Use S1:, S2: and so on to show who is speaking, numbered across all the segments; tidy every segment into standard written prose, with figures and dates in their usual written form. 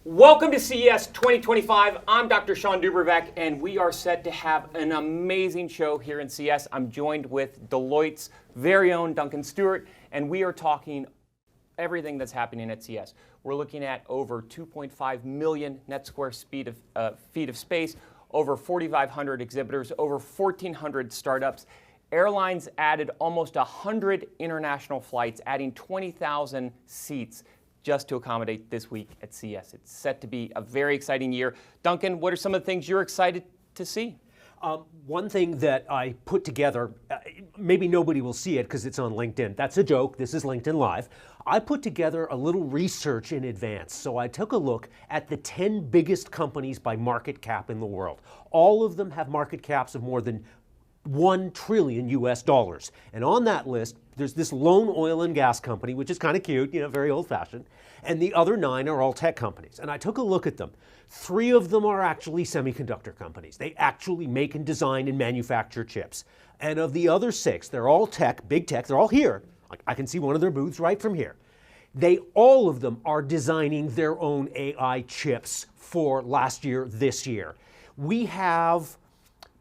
S1: Welcome to CES 2025. I'm Dr. Shawn DuBravac, and we are set to have an amazing show here in CES. I'm joined with Deloitte's very own Duncan Stewart, and we are talking everything that's happening at CES. We're looking at over 2.5 million net square feet of space, over 4,500 exhibitors, over 1,400 startups. Airlines added almost 100 international flights, adding 20,000 seats just to accommodate this week at CES. It's set to be a very exciting year. Duncan, what are some of the things you're excited to see?
S2: One thing that I put together, maybe nobody will see it because it's on LinkedIn. That's a joke. This is LinkedIn Live. I put together a little research in advance. So I took a look at the 10 biggest companies by market cap in the world. All of them have market caps of more than $1 trillion US dollars. And on that list, there's this lone oil and gas company, which is kind of cute, very old fashioned. And the other 9 are all tech companies. And I took a look at them. 3 of them are actually semiconductor companies. They actually make and design and manufacture chips. And of the other 6, they're all tech, big tech, they're all here. I can see one of their booths right from here. All of them are designing their own AI chips for last year, this year. We have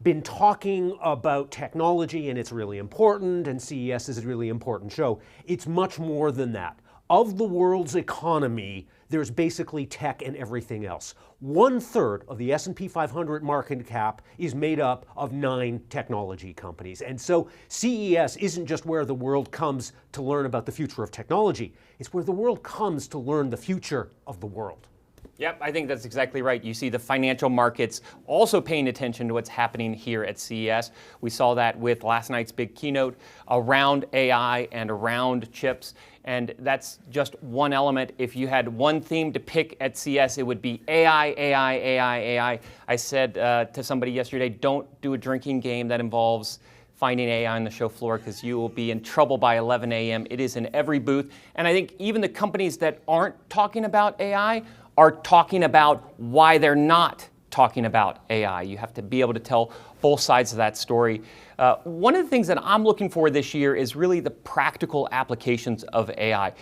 S2: been talking about technology, and it's really important, and CES is a really important show. It's much more than that. Of the world's economy, there's basically tech and everything else. 1/3 of the S&P 500 market cap is made up of 9 technology companies. And so CES isn't just where the world comes to learn about the future of technology. It's where the world comes to learn the future of the world.
S1: Yep, I think that's exactly right. You see the financial markets also paying attention to what's happening here at CES. We saw that with last night's big keynote around AI and around chips. And that's just one element. If you had one theme to pick at CES, it would be AI, AI, AI, AI. I said to somebody yesterday, don't do a drinking game that involves finding AI on the show floor because you will be in trouble by 11 a.m. It is in every booth. And I think even the companies that aren't talking about AI are talking about why they're not talking about AI. You have to be able to tell both sides of that story. One of the things that I'm looking for this year is really the practical applications of AI.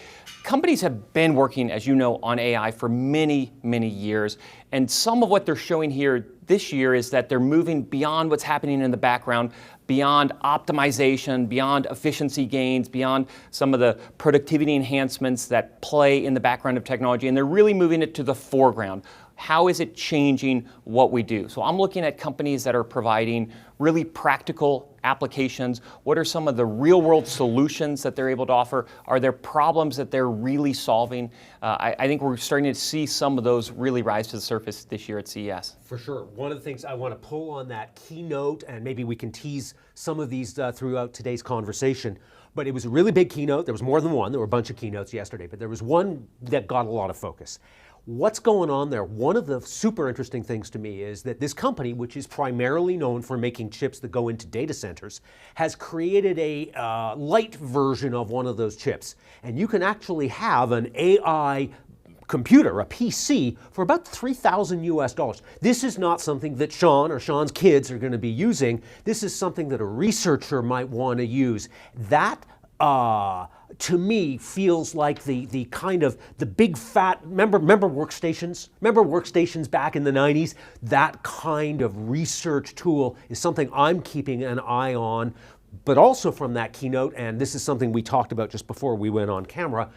S1: Companies have been working, as you know, on AI for many, many years. And some of what they're showing here this year is that they're moving beyond what's happening in the background, beyond optimization, beyond efficiency gains, beyond some of the productivity enhancements that play in the background of technology, and they're really moving it to the foreground. How is it changing what we do? So I'm looking at companies that are providing really practical applications. What are some of the real-world solutions that they're able to offer? Are there problems that they're really solving? I think we're starting to see some of those really rise to the surface this year at CES.
S2: For sure. One of the things I want to pull on that keynote, and maybe we can tease some of these throughout today's conversation, but it was a really big keynote. There was more than one. There were a bunch of keynotes yesterday, but there was one that got a lot of focus. What's going on there? One of the super interesting things to me is that this company, which is primarily known for making chips that go into data centers, has created a light version of one of those chips. And you can actually have an AI computer, a PC, for about $3,000 US dollars. This is not something that Shawn or Shawn's kids are going to be using. This is something that a researcher might want to use. That to me feels like the kind of the big fat, remember workstations? Remember workstations back in the 90s? That kind of research tool is something I'm keeping an eye on, but also from that keynote, and this is something we talked about just before we went on camera,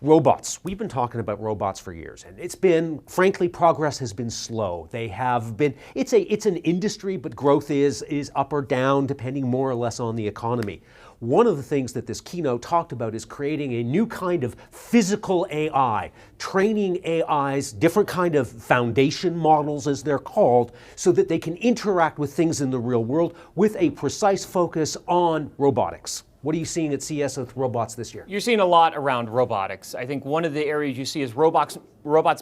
S2: robots. We've been talking about robots for years, and it's been, frankly, progress has been slow. They have been, it's an industry, but growth is up or down depending more or less on the economy. One of the things that this keynote talked about is creating a new kind of physical AI, training AIs, different kind of foundation models as they're called, so that they can interact with things in the real world with a precise focus on robotics. What are you seeing at CES with robots this year?
S1: You're seeing a lot around robotics. I think one of the areas you see is robots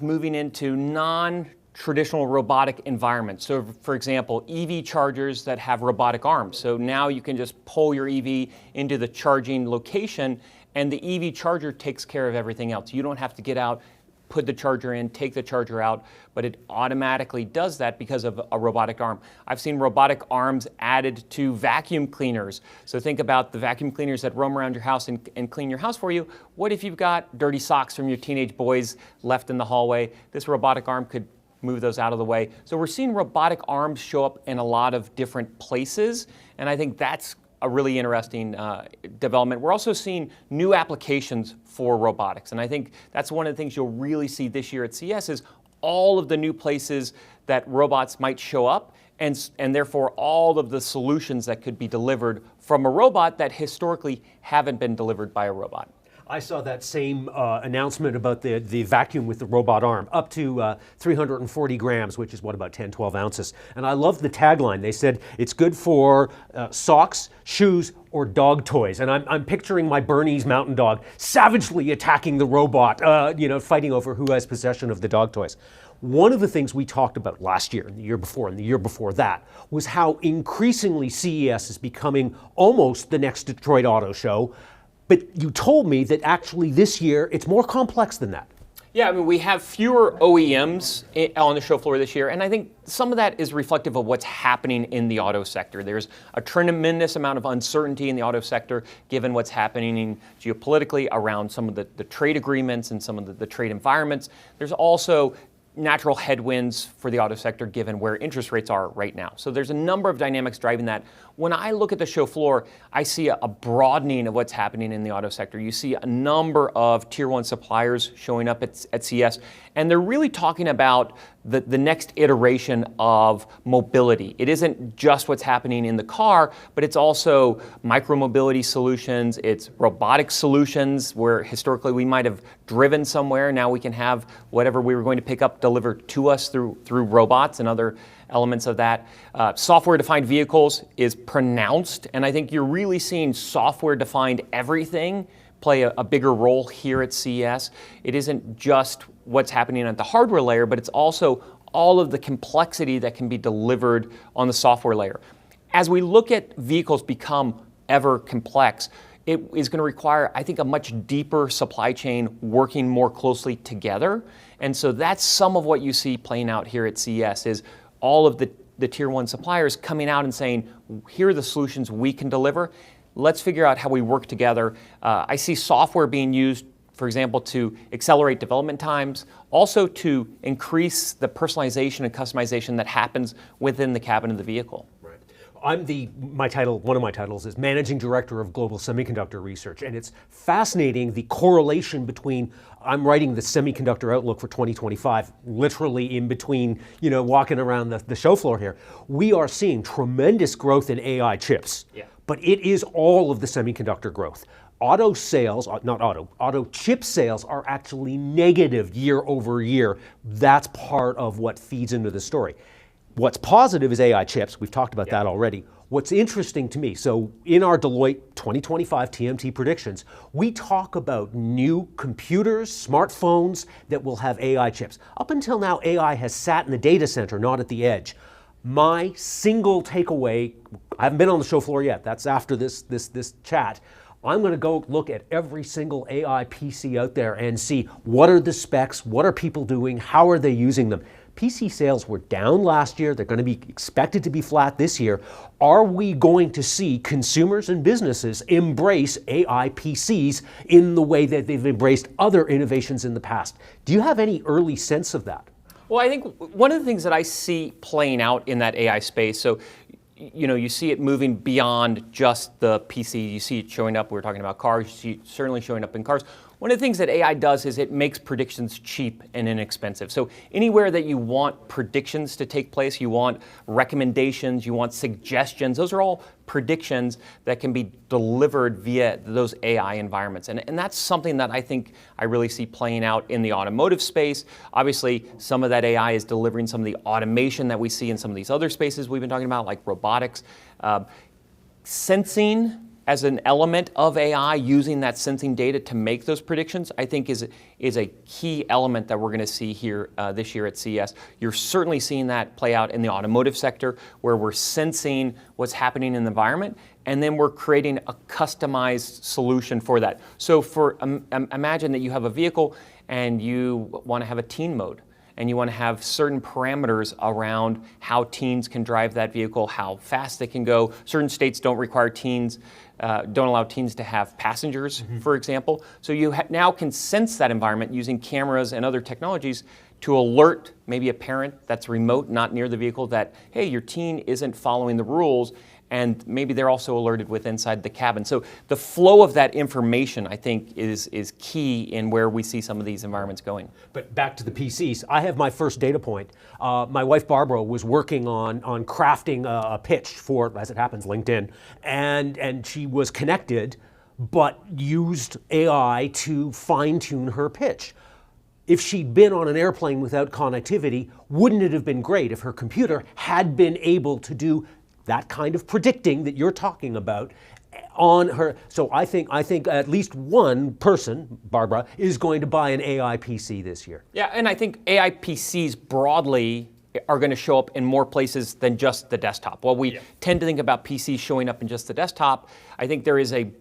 S1: moving into non-traditional robotic environments. So for example, EV chargers that have robotic arms. So now you can just pull your EV into the charging location and the EV charger takes care of everything else. You don't have to get out, put the charger in, take the charger out, but it automatically does that because of a robotic arm. I've seen robotic arms added to vacuum cleaners. So think about the vacuum cleaners that roam around your house and clean your house for you. What if you've got dirty socks from your teenage boys left in the hallway? This robotic arm could move those out of the way. So we're seeing robotic arms show up in a lot of different places, and I think that's a really interesting development. We're also seeing new applications for robotics, and I think that's one of the things you'll really see this year at CES is all of the new places that robots might show up, and therefore all of the solutions that could be delivered from a robot that historically haven't been delivered by a robot.
S2: I saw that same announcement about the vacuum with the robot arm, up to 340 grams, which is what, about 10, 12 ounces. And I love the tagline. They said it's good for socks, shoes, or dog toys. And I'm picturing my Bernese mountain dog savagely attacking the robot, fighting over who has possession of the dog toys. One of the things we talked about last year, and the year before, and the year before that, was how increasingly CES is becoming almost the next Detroit Auto Show. But you told me that actually this year it's more complex than that.
S1: Yeah, I mean, we have fewer OEMs on the show floor this year, and I think some of that is reflective of what's happening in the auto sector. There's a tremendous amount of uncertainty in the auto sector given what's happening geopolitically around some of the trade agreements and some of the trade environments. There's also natural headwinds for the auto sector given where interest rates are right now. So there's a number of dynamics driving that. When I look at the show floor, I see a broadening of what's happening in the auto sector. You see a number of tier one suppliers showing up at CES, and they're really talking about the next iteration of mobility. It isn't just what's happening in the car, but it's also micromobility solutions, it's robotic solutions where historically we might have driven somewhere. Now we can have whatever we were going to pick up delivered to us through robots and other elements of that. Software-defined vehicles is pronounced, and I think you're really seeing software-defined everything play a bigger role here at CES. It isn't just what's happening at the hardware layer, but it's also all of the complexity that can be delivered on the software layer. As we look at vehicles become ever complex, it is going to require, I think, a much deeper supply chain working more closely together. And so that's some of what you see playing out here at CES is all of the tier one suppliers coming out and saying, here are the solutions we can deliver. Let's figure out how we work together. I see software being used, for example, to accelerate development times, also to increase the personalization and customization that happens within the cabin of the vehicle.
S2: Right. One of my titles is Managing Director of Global Semiconductor Research, and it's fascinating the correlation between, I'm writing the semiconductor outlook for 2025, literally in between, walking around the show floor here. We are seeing tremendous growth in AI chips. Yeah. But it is all of the semiconductor growth. Auto chip sales are actually negative year over year. That's part of what feeds into the story. What's positive is AI chips. We've talked about that already. What's interesting to me, so in our Deloitte 2025 TMT predictions, we talk about new computers, smartphones that will have AI chips. Up until now, AI has sat in the data center, not at the edge. My single takeaway, I haven't been on the show floor yet, that's after this chat. I'm going to go look at every single AI PC out there and see what are the specs, what are people doing, how are they using them. PC sales were down last year, they're going to be expected to be flat this year. Are we going to see consumers and businesses embrace AI PCs in the way that they've embraced other innovations in the past? Do you have any early sense of that?
S1: Well, I think one of the things that I see playing out in that AI space, so you see it moving beyond just the PC. You see it showing up, we were talking about cars, you see it certainly showing up in cars. One of the things that AI does is it makes predictions cheap and inexpensive. So anywhere that you want predictions to take place, you want recommendations, you want suggestions, those are all predictions that can be delivered via those AI environments. And that's something that I think I really see playing out in the automotive space. Obviously, some of that AI is delivering some of the automation that we see in some of these other spaces we've been talking about, like robotics. Sensing as an element of AI, using that sensing data to make those predictions, I think is a key element that we're going to see here this year at CES. You're certainly seeing that play out in the automotive sector, where we're sensing what's happening in the environment, and then we're creating a customized solution for that. So imagine that you have a vehicle and you want to have a teen mode, and you want to have certain parameters around how teens can drive that vehicle, how fast they can go. Certain states don't require teens, don't allow teens to have passengers, for example. So you now can sense that environment using cameras and other technologies to alert maybe a parent that's remote, not near the vehicle, that, hey, your teen isn't following the rules, and maybe they're also alerted with inside the cabin. So the flow of that information, I think, is key in where we see some of these environments going.
S2: But back to the PCs, I have my first data point. My wife Barbara was working on crafting a pitch for, as it happens, LinkedIn, and she was connected, but used AI to fine-tune her pitch. If she'd been on an airplane without connectivity, wouldn't it have been great if her computer had been able to do that kind of predicting that you're talking about on her? So I think at least one person, Barbara, is going to buy an AI PC this year.
S1: Yeah, and I think AI PCs broadly are going to show up in more places than just the desktop. While we tend to think about PCs showing up in just the desktop, I think there is a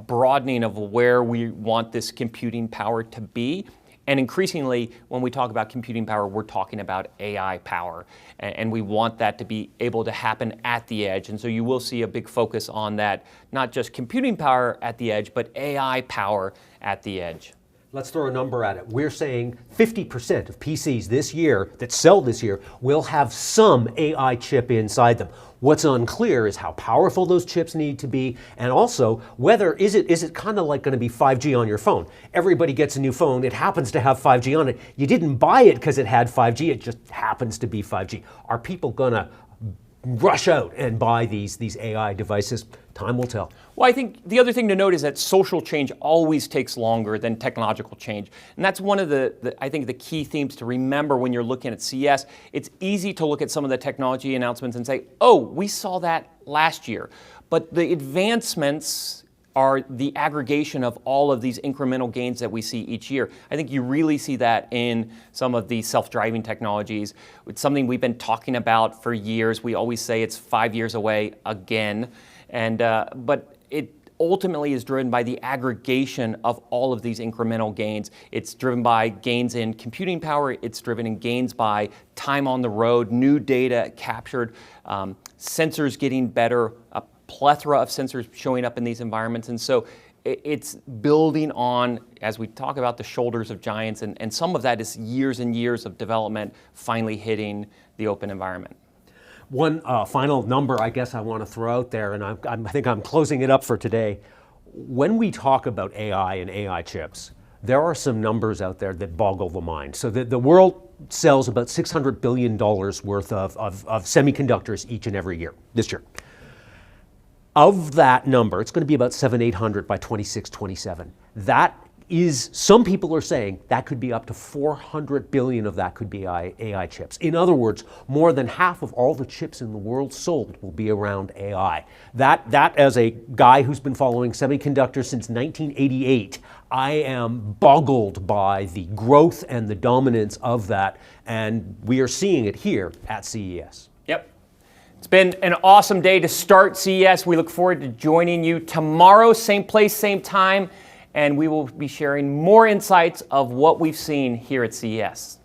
S1: broadening of where we want this computing power to be. And increasingly, when we talk about computing power, we're talking about AI power. And we want that to be able to happen at the edge. And so you will see a big focus on that, not just computing power at the edge, but AI power at the edge.
S2: Let's throw a number at it. We're saying 50% of PCs this year that sell this year will have some AI chip inside them. What's unclear is how powerful those chips need to be, and also whether is it kind of like going to be 5G on your phone. Everybody gets a new phone, it happens to have 5G on it. You didn't buy it because it had 5G, it just happens to be 5G. Are people going to rush out and buy these AI devices? Time will tell.
S1: Well, I think the other thing to note is that social change always takes longer than technological change. And that's one of I think the key themes to remember when you're looking at CES. It's easy to look at some of the technology announcements and say, oh, we saw that last year. But the advancements are the aggregation of all of these incremental gains that we see each year. I think you really see that in some of the self-driving technologies. It's something we've been talking about for years. We always say it's 5 years away again. But it ultimately is driven by the aggregation of all of these incremental gains. It's driven by gains in computing power. It's driven in gains by time on the road, new data captured, sensors getting better, a plethora of sensors showing up in these environments. And so it's building on, as we talk about, the shoulders of giants. And some of that is years and years of development finally hitting the open environment.
S2: One final number I guess I want to throw out there, and I think I'm closing it up for today. When we talk about AI and AI chips, there are some numbers out there that boggle the mind. So the world sells about $600 billion worth of semiconductors each and every year, this year. Of that number, it's going to be about 700-800 by 26, 27. That is, some people are saying that could be up to 400 billion of that could be AI chips. In other words, more than half of all the chips in the world sold will be around AI. That as a guy who's been following semiconductors since 1988, I am boggled by the growth and the dominance of that, and we are seeing it here at CES.
S1: Yep. It's been an awesome day to start CES. We look forward to joining you tomorrow, same place, same time. And we will be sharing more insights of what we've seen here at CES.